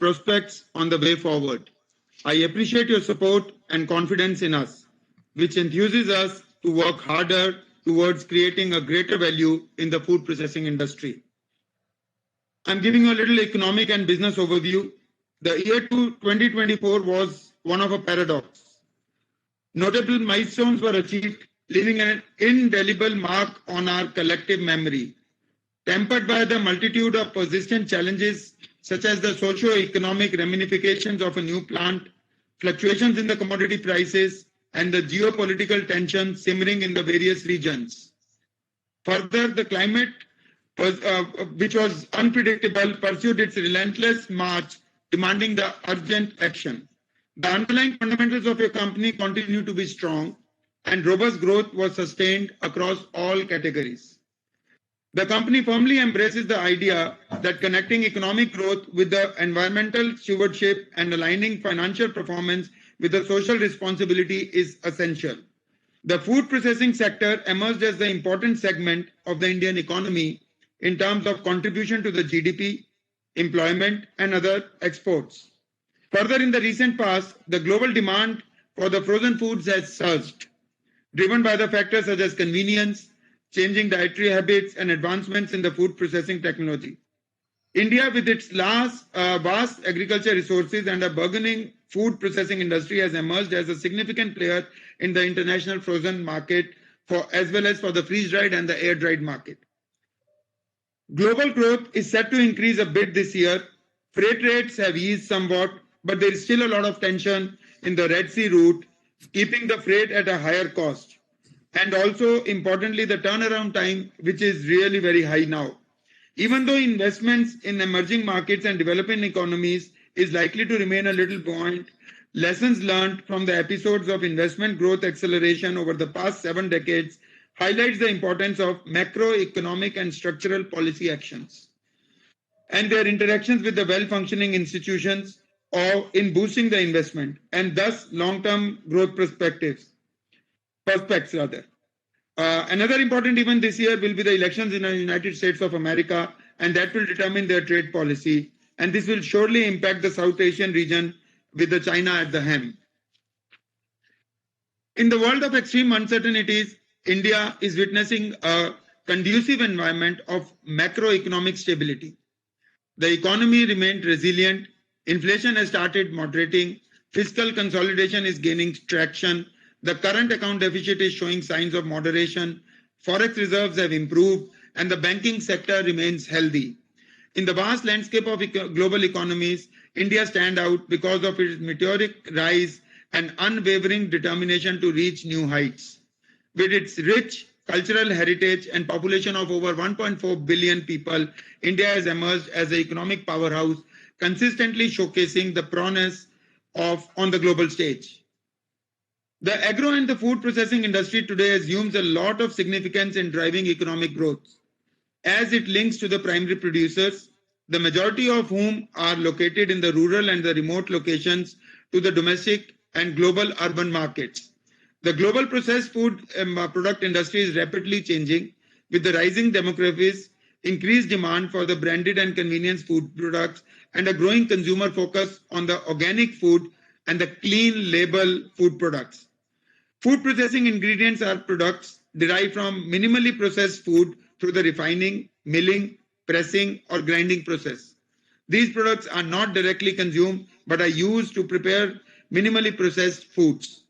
prospects on the way forward. I appreciate your support and confidence in us, which enthuses us to work harder towards creating a greater value in the food processing industry. I'm giving you a little economic and business overview. The year 2024 was one of a paradox. Notable milestones were achieved, leaving an indelible mark on our collective memory, tempered by the multitude of persistent challenges such as the socio-economic ramifications of a new plant, fluctuations in the commodity prices, and the geopolitical tensions simmering in the various regions. Further, the climate, which was unpredictable, pursued its relentless march, demanding the urgent action. The underlying fundamentals of your company continue to be strong, and robust growth was sustained across all categories. The company firmly embraces the idea that connecting economic growth with the environmental stewardship and aligning financial performance with the social responsibility is essential. The food processing sector emerged as the important segment of the Indian economy in terms of contribution to the GDP, employment, and other exports. Further, in the recent past, the global demand for the frozen foods has surged, driven by the factors such as convenience, changing dietary habits, and advancements in the food processing technology. India, with its vast agriculture resources and a burgeoning food processing industry, has emerged as a significant player in the international frozen market, as well as for the freeze-dried and the air-dried market. Global growth is set to increase a bit this year. Freight rates have eased somewhat, but there is still a lot of tension in the Red Sea route, keeping the freight at a higher cost. And also, importantly, the turnaround time, which is really very high now. Even though investments in emerging markets and developing economies is likely to remain a little buoyant, lessons learned from the episodes of investment growth acceleration over the past 7 decades highlights the importance of macroeconomic and structural policy actions and their interactions with the well-functioning institutions or in boosting the investment and thus long-term growth prospects. Another important event this year will be the elections in the United States of America, and that will determine their trade policy. And this will surely impact the South Asian region with the China at the helm. In the world of extreme uncertainties, India is witnessing a conducive environment of macroeconomic stability. The economy remained resilient, inflation has started moderating, fiscal consolidation is gaining traction, the current account deficit is showing signs of moderation, forex reserves have improved, and the banking sector remains healthy. In the vast landscape of global economies, India stands out because of its meteoric rise and unwavering determination to reach new heights. With its rich cultural heritage and population of over 1.4 billion people, India has emerged as an economic powerhouse, consistently showcasing the prowess on the global stage. The agro and the food processing industry today assumes a lot of significance in driving economic growth, as it links to the primary producers, the majority of whom are located in the rural and the remote locations, to the domestic and global urban markets. The global processed food product industry is rapidly changing with the rising demographics, increased demand for the branded and convenience food products, and a growing consumer focus on the organic food and the clean label food products. Food processing ingredients are products derived from minimally processed food through the refining, milling, pressing, or grinding process. These products are not directly consumed but are used to prepare minimally processed foods.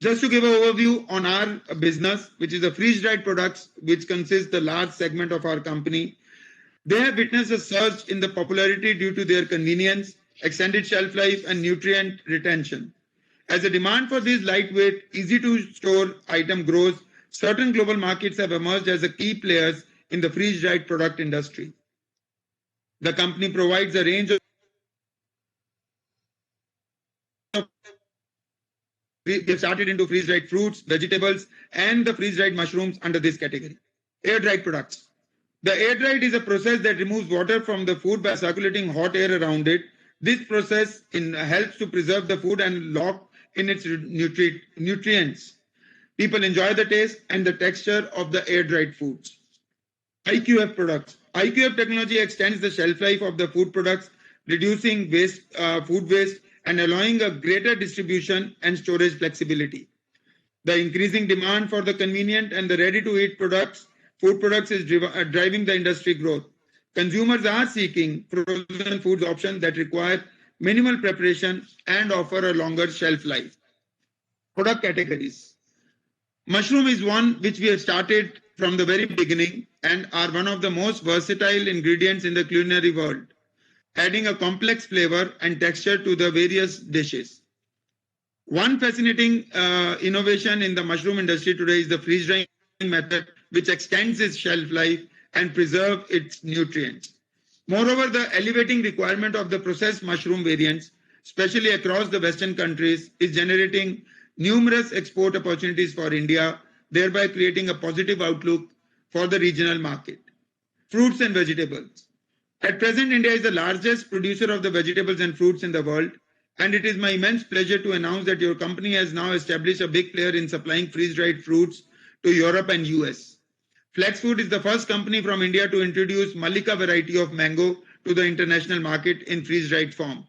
Just to give an overview on our business, which is the freeze-dried products, which consists the large segment of our company, they have witnessed a surge in the popularity due to their convenience, extended shelf life, and nutrient retention. As the demand for these lightweight, easy-to-store item grows, certain global markets have emerged as the key players in the freeze-dried product industry. The company provides a range of we have started into freeze-dried fruits, vegetables, and the freeze-dried mushrooms under this category. Air-dried products. The air-dried is a process that removes water from the food by circulating hot air around it. This process helps to preserve the food and lock in its nutrients. People enjoy the taste and the texture of the air-dried foods. IQF products. IQF technology extends the shelf life of the food products, reducing waste, food waste, and allowing a greater distribution and storage flexibility. The increasing demand for the convenient and the ready-to-eat products, food products, is driving the industry growth. Consumers are seeking frozen foods options that require minimal preparation and offer a longer shelf life. Product categories. Mushroom is one which we have started from the very beginning and are one of the most versatile ingredients in the culinary world, adding a complex flavor and texture to the various dishes. One fascinating innovation in the mushroom industry today is the freeze drying method, which extends its shelf life and preserve its nutrients. Moreover, the elevating requirement of the processed mushroom variants, especially across the Western countries, is generating numerous export opportunities for India, thereby creating a positive outlook for the regional market. Fruits and vegetables. At present, India is the largest producer of the vegetables and fruits in the world, and it is my immense pleasure to announce that your company has now established a big player in supplying freeze-dried fruits to Europe and US. Flex Food is the first company from India to introduce Malika variety of mango to the international market in freeze-dried form.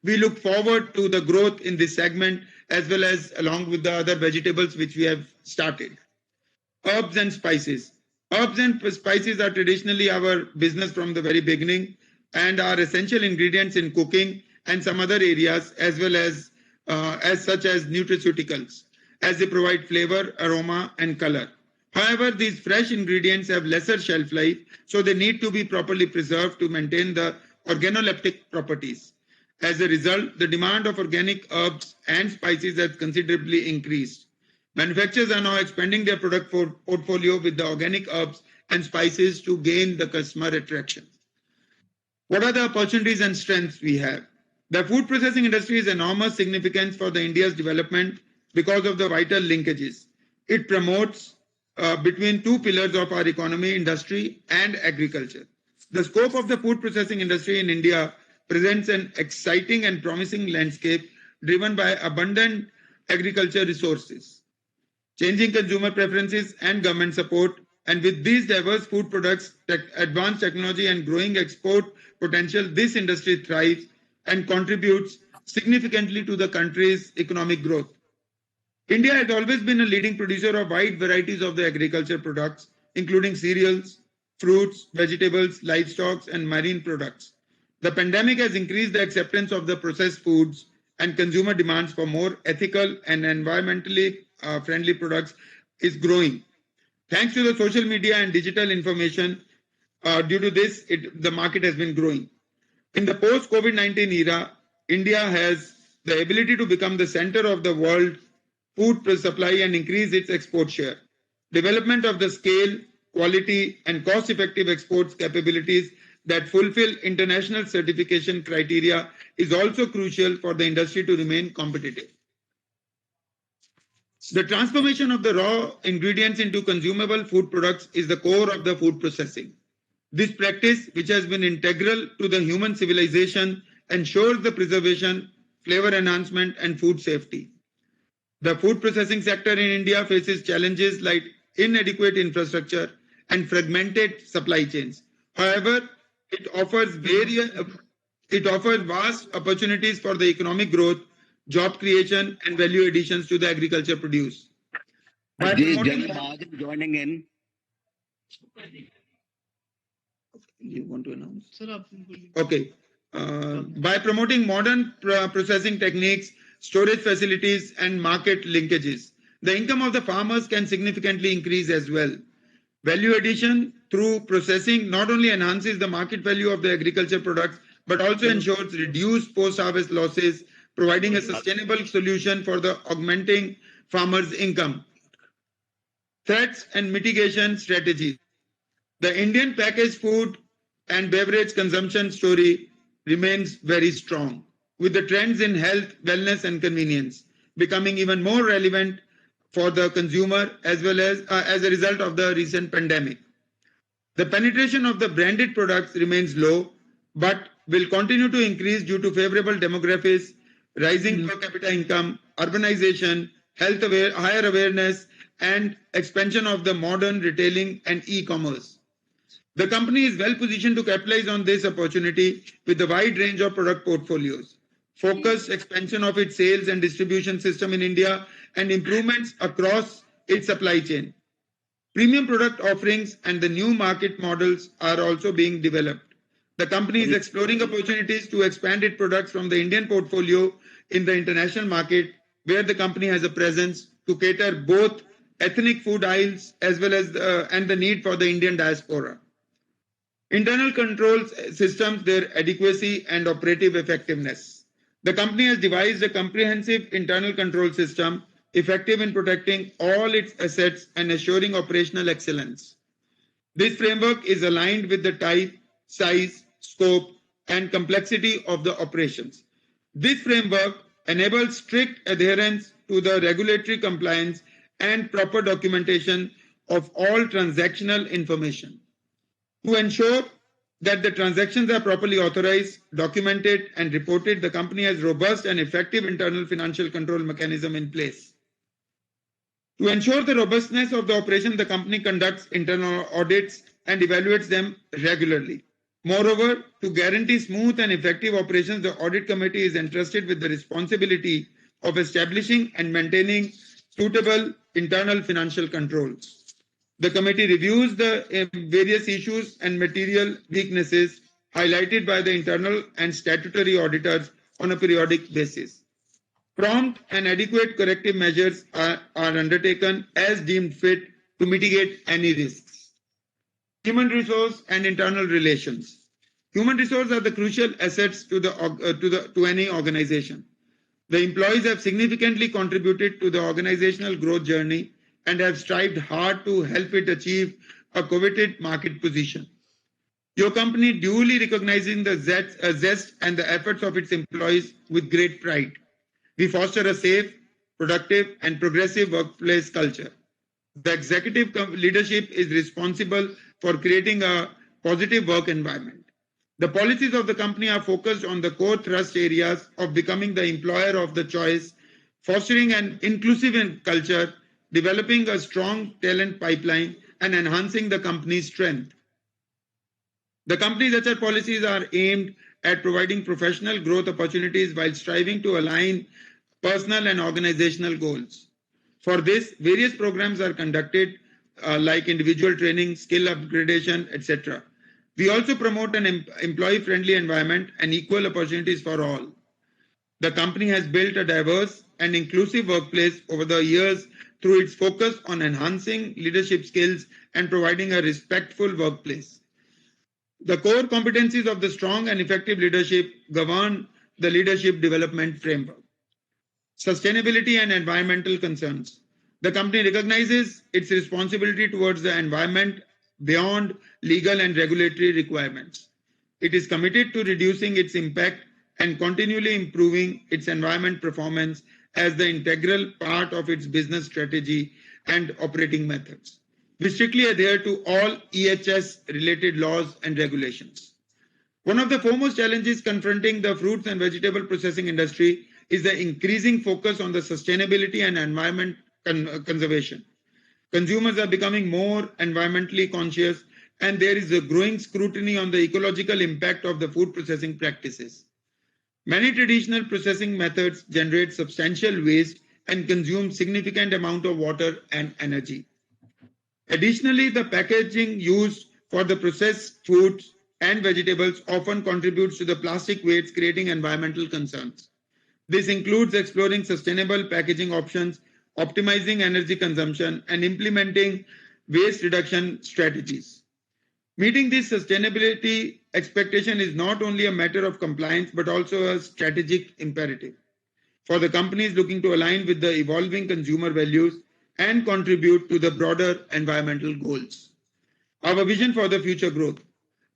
We look forward to the growth in this segment as well as along with the other vegetables which we have started. Herbs and spices. Herbs and spices are traditionally our business from the very beginning and are essential ingredients in cooking and some other areas as well as such as nutraceuticals, as they provide flavor, aroma, and color. However, these fresh ingredients have lesser shelf life, so they need to be properly preserved to maintain the organoleptic properties. As a result, the demand of organic herbs and spices has considerably increased. Manufacturers are now expanding their product portfolio with the organic herbs and spices to gain the customer attraction. What are the opportunities and strengths we have? The food processing industry is enormous significance for the India's development because of the vital linkages. It promotes between two pillars of our economy, industry and agriculture. The scope of the food processing industry in India presents an exciting and promising landscape driven by abundant agriculture resources, changing consumer preferences and government support. And with these diverse food products, advanced technology and growing export potential, this industry thrives and contributes significantly to the country's economic growth. India has always been a leading producer of wide varieties of the agriculture products, including cereals, fruits, vegetables, livestock, and marine products. The pandemic has increased the acceptance of the processed foods, and consumer demands for more ethical and environmentally friendly products is growing. Thanks to the social media and digital information, due to this, the market has been growing. In the post-COVID-19 era, India has the ability to become the center of the world food supply and increase its export share. Development of the scale, quality, and cost-effective exports capabilities that fulfill international certification criteria is also crucial for the industry to remain competitive. The transformation of the raw ingredients into consumable food products is the core of the food processing. This practice, which has been integral to the human civilization, ensures the preservation, flavor enhancement, and food safety. The food processing sector in India faces challenges like inadequate infrastructure and fragmented supply chains. However, it offers vast opportunities for the economic growth, job creation, and value additions to the agriculture produce. Joining in. You want to announce? Okay. By promoting modern processing techniques, storage facilities, and market linkages, the income of the farmers can significantly increase as well. Value addition through processing not only enhances the market value of the agriculture products, but also ensures reduced post-harvest losses, providing a sustainable solution for the augmenting farmers' income. Threats and mitigation strategies. The Indian packaged food and beverage consumption story remains very strong, with the trends in health, wellness, and convenience becoming even more relevant for the consumer as well as a result of the recent pandemic. The penetration of the branded products remains low, but will continue to increase due to favorable demographics, rising per capita income, urbanization, higher awareness, and expansion of the modern retailing and e-commerce. The company is well positioned to capitalize on this opportunity with a wide range of product portfolios, focused expansion of its sales and distribution system in India, and improvements across its supply chain. Premium product offerings and the new market models are also being developed. The company is exploring opportunities to expand its products from the Indian portfolio in the international market, where the company has a presence to cater both ethnic food aisles as well as and the need for the Indian diaspora. Internal control systems, their adequacy and operative effectiveness. The company has devised a comprehensive internal control system effective in protecting all its assets and assuring operational excellence. This framework is aligned with the type, size, scope, and complexity of the operations. This framework enables strict adherence to the regulatory compliance and proper documentation of all transactional information. To ensure that the transactions are properly authorized, documented, and reported, the company has robust and effective internal financial control mechanism in place. To ensure the robustness of the operation, the company conducts internal audits and evaluates them regularly. Moreover, to guarantee smooth and effective operations, the audit committee is entrusted with the responsibility of establishing and maintaining suitable internal financial controls. The committee reviews the various issues and material weaknesses highlighted by the internal and statutory auditors on a periodic basis. Prompt and adequate corrective measures are undertaken as deemed fit to mitigate any risks. Human resource and internal relations. Human resources are the crucial assets to any organization. The employees have significantly contributed to the organizational growth journey and have strived hard to help it achieve a coveted market position. Your company duly recognizing the zest and the efforts of its employees with great pride. We foster a safe, productive, and progressive workplace culture. The executive leadership is responsible for creating a positive work environment. The policies of the company are focused on the core thrust areas of becoming the employer of the choice, fostering an inclusive culture, developing a strong talent pipeline, and enhancing the company's strength. The company's HR policies are aimed at providing professional growth opportunities while striving to align personal and organizational goals. For this, various programs are conducted like individual training, skill upgradation, etc. We also promote an employee-friendly environment and equal opportunities for all. The company has built a diverse and inclusive workplace over the years through its focus on enhancing leadership skills and providing a respectful workplace. The core competencies of the strong and effective leadership govern the leadership development framework. Sustainability and environmental concerns. The company recognizes its responsibility towards the environment beyond legal and regulatory requirements. It is committed to reducing its impact and continually improving its environment performance as the integral part of its business strategy and operating methods. We strictly adhere to all EHS-related laws and regulations. One of the foremost challenges confronting the fruits and vegetable processing industry is the increasing focus on the sustainability and environment conservation. Consumers are becoming more environmentally conscious, and there is a growing scrutiny on the ecological impact of the food processing practices. Many traditional processing methods generate substantial waste and consume significant amount of water and energy. Additionally, the packaging used for the processed foods and vegetables often contributes to the plastic waste, creating environmental concerns. This includes exploring sustainable packaging options, optimizing energy consumption, and implementing waste reduction strategies. Meeting this sustainability expectation is not only a matter of compliance, but also a strategic imperative for the companies looking to align with the evolving consumer values and contribute to the broader environmental goals. Our vision for the future growth.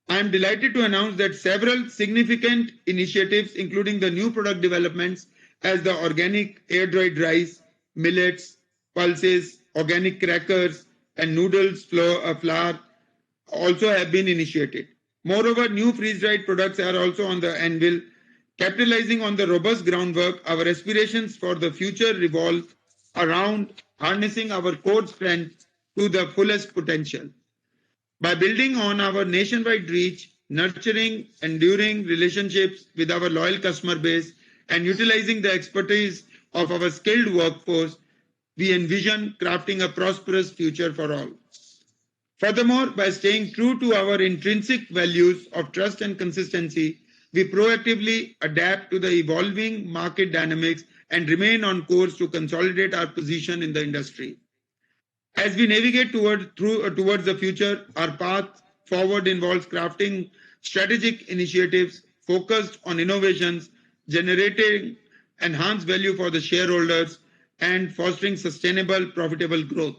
I am delighted to announce that several significant initiatives, including the new product developments as the organic air-dried rice, millets, pulses, organic crackers, and noodles flour, also have been initiated. Moreover, new freeze-dried products are also on the anvil. Capitalizing on the robust groundwork, our aspirations for the future revolve around harnessing our core strengths to the fullest potential. By building on our nationwide reach, nurturing enduring relationships with our loyal customer base, and utilizing the expertise of our skilled workforce, we envision crafting a prosperous future for all. Furthermore, by staying true to our intrinsic values of trust and consistency, we proactively adapt to the evolving market dynamics and remain on course to consolidate our position in the industry. As we navigate towards the future, our path forward involves crafting strategic initiatives focused on innovations, generating enhanced value for the shareholders, and fostering sustainable, profitable growth.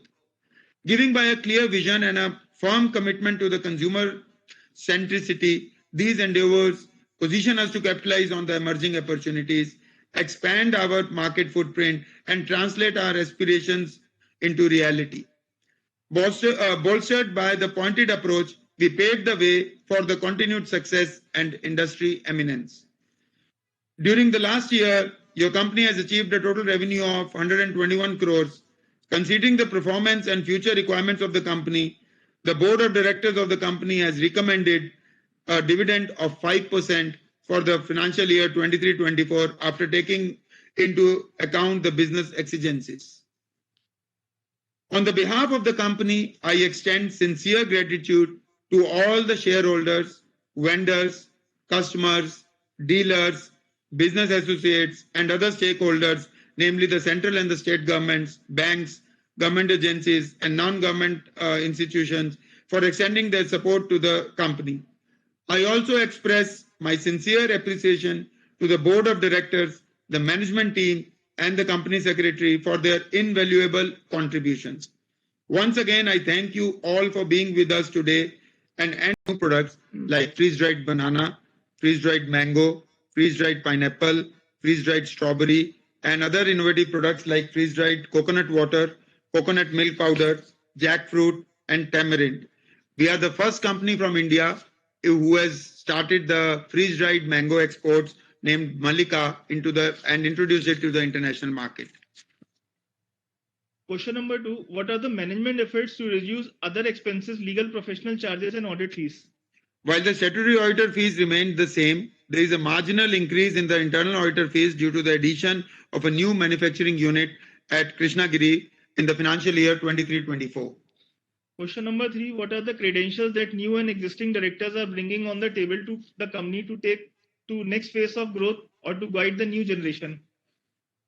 Giving by a clear vision and a firm commitment to the consumer centricity, these endeavors position us to capitalize on the emerging opportunities, expand our market footprint, and translate our aspirations into reality. Bolstered by the pointed approach, we paved the way for the continued success and industry eminence. During the last year, your company has achieved a total revenue of 121 crores. Considering the performance and future requirements of the company, the board of directors of the company has recommended a dividend of 5% for the financial year 23-24 after taking into account the business exigencies. On the behalf of the company, I extend sincere gratitude to all the shareholders, vendors, customers, dealers, business associates, and other stakeholders, namely the central and the state governments, banks, government agencies, and non-government institutions, for extending their support to the company. I also express my sincere appreciation to the board of directors, the management team, and the company secretary for their invaluable contributions. Once again, I thank you all for being with us today and new products like freeze-dried banana, freeze-dried mango, freeze-dried pineapple, freeze-dried strawberry, and other innovative products like freeze-dried coconut water, coconut milk powder, jackfruit, and tamarind. We are the first company from India who has started the freeze-dried mango exports named Malika and introduced it to the international market. Question number 2. What are the management efforts to reduce other expenses, legal professional charges, and audit fees? While the statutory auditor fees remained the same, there is a marginal increase in the internal auditor fees due to the addition of a new manufacturing unit at Krishnagiri in the financial year 23-24. Question number 3. What are the credentials that new and existing directors are bringing on the table to the company to take to next phase of growth or to guide the new generation?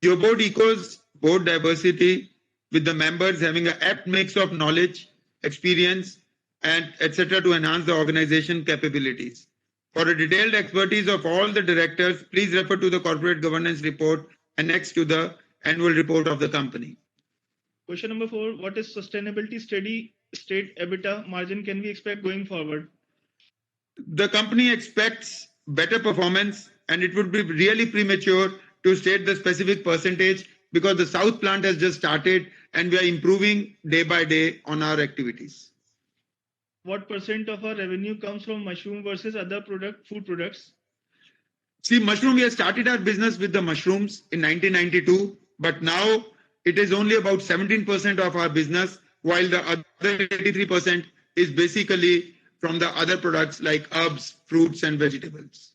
Your board echoes board diversity with the members having an apt mix of knowledge, experience, and etc. to enhance the organization capabilities. For a detailed expertise of all the directors, please refer to the corporate governance report annexed to the annual report of the company. Question number 4. What is sustainability steady state EBITDA margin can we expect going forward? The company expects better performance, and it would be really premature to state the specific percentage because the South plant has just started and we are improving day by day on our activities. What percent of our revenue comes from mushroom versus other food products? See, mushroom, we have started our business with the mushrooms in 1992, but now it is only about 17% of our business, while the other 83% is basically from the other products like herbs, fruits, and vegetables.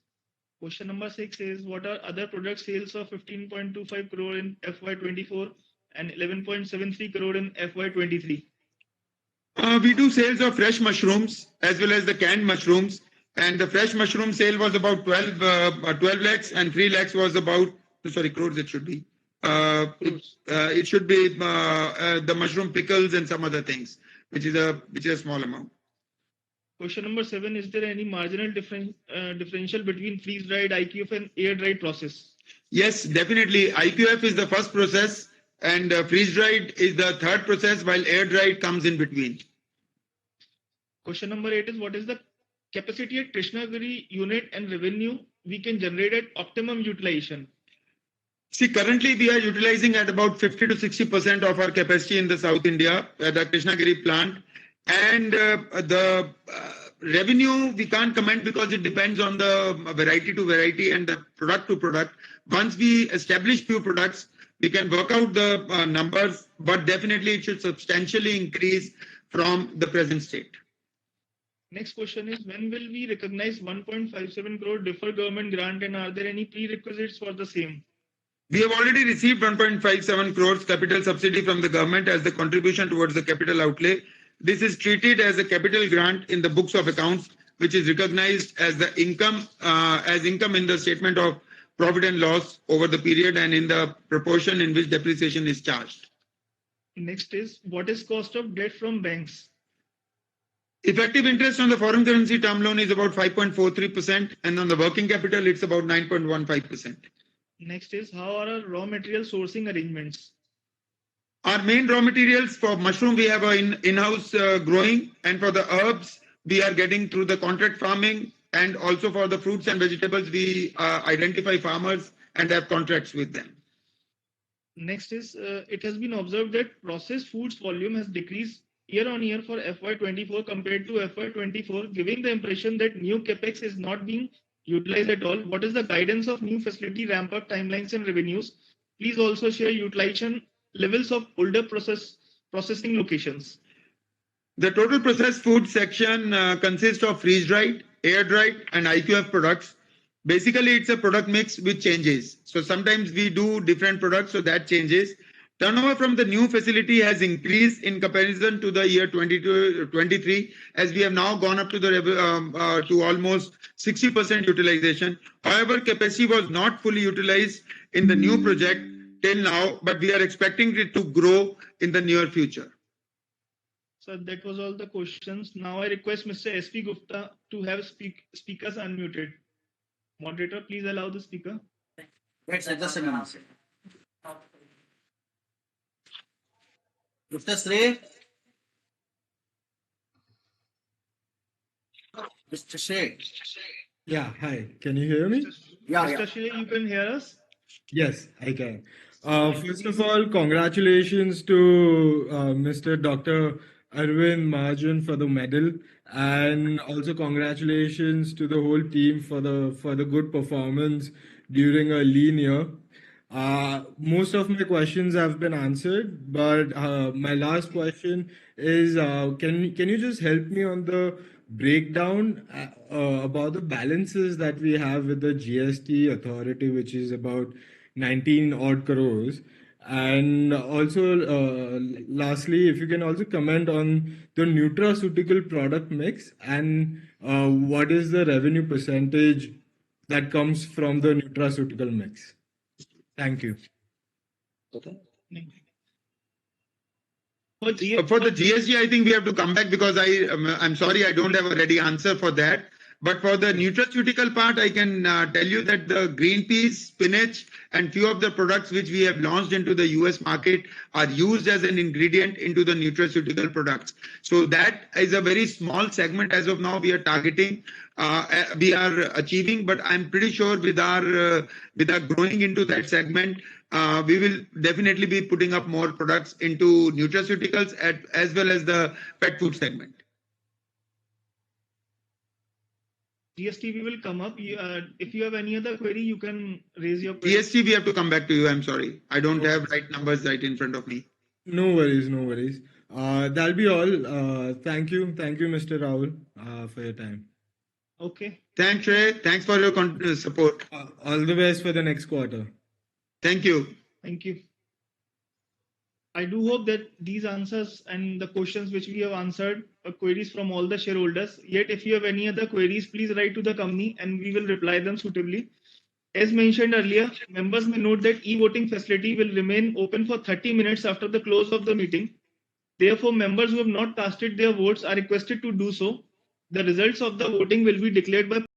Question number 6 is, what are other product sales of 15.25 crore in FY24 and 11.73 crore in FY23? We do sales of fresh mushrooms as well as the canned mushrooms, and the fresh mushroom sale was about 12 lakhs, and 3 lakhs was about, crores it should be. It should be the mushroom pickles and some other things, which is a small amount. Question number 7, is there any marginal differential between freeze-dried, IQF and air-dried process? Yes, definitely. IQF is the first process and freeze-dried is the third process, while air-dried comes in between. Question number 8 is, what is the capacity at Krishnagiri unit and revenue we can generate at optimum utilization? See, currently we are utilizing at about 50 to 60% of our capacity in the South India, the Krishnagiri plant. And the revenue we can't comment because it depends on the variety to variety and the product to product. Once we establish few products, we can work out the numbers, but definitely it should substantially increase from the present state. Next question is, when will we recognize 1.57 crore deferred government grant, and are there any prerequisites for the same? We have already received 1.57 crores capital subsidy from the government as the contribution towards the capital outlay. This is treated as a capital grant in the books of accounts, which is recognized as the income in the statement of profit and loss over the period and in the proportion in which depreciation is charged. Next is, what is cost of debt from banks? Effective interest on the foreign currency term loan is about 5.43%, and on the working capital, it's about 9.15%. Next is, how are our raw material sourcing arrangements? Our main raw materials for mushroom, we have in-house growing, and for the herbs, we are getting through the contract farming, and also for the fruits and vegetables, we identify farmers and have contracts with them. Next is, it has been observed that processed foods volume has decreased year on year for FY24 compared to FY24, giving the impression that new capex is not being utilized at all. What is the guidance of new facility ramp up timelines and revenues? Please also share utilization levels of older processing locations. The total processed food section consists of freeze-dried, air-dried, and IQF products. Basically, it's a product mix which changes. So sometimes we do different products, so that changes. Turnover from the new facility has increased in comparison to the year 22-23, as we have now gone up to the to almost 60% utilization. However, capacity was not fully utilized in the new project till now, but we are expecting it to grow in the near future. So that was all the questions. Now I request Mr. S.P. Gupta to have speakers unmuted. Moderator, please allow the speaker. Just a minute. Mr. Shrey? Mr. Shrey? Yeah, hi. Can you hear me? Yeah, Mr. Shrey, you can hear us? Yes, I can. First of all, congratulations to Mr. Dr. Arvind Mahajan for the medal, and also congratulations to the whole team for the good performance during a lean year. Most of my questions have been answered, but my last question is, can you just help me on the breakdown about the balances that we have with the GST authority, which is about 19 odd crores? And also, lastly, if you can also comment on the nutraceutical product mix and what is the revenue percentage that comes from the nutraceutical mix? Thank you. For the GST, I think we have to come back because I'm sorry, I don't have a ready answer for that. But for the nutraceutical part, I can tell you that the green peas, spinach, and few of the products which we have launched into the US market are used as an ingredient into the nutraceutical products. So that is a very small segment as of now we are targeting, we are achieving, but I'm pretty sure with our growing into that segment, we will definitely be putting up more products into nutraceuticals as well as the pet food segment. GST, we will come up. If you have any other query, you can raise your query. GST, we have to come back to you. I'm sorry. I don't have right numbers right in front of me. No worries, no worries. That'll be all. Thank you, Mr. Rahul, for your time. Okay. Thanks, Shrey. Thanks for your support. All the best for the next quarter. Thank you. Thank you. I do hope that these answers and the questions which we have answered are queries from all the shareholders. Yet, if you have any other queries, please write to the company and we will reply them suitably. As mentioned earlier, members may note that e-voting facility will remain open for 30 minutes after the close of the meeting. Therefore, members who have not casted their votes are requested to do so. The results of the voting will be declared by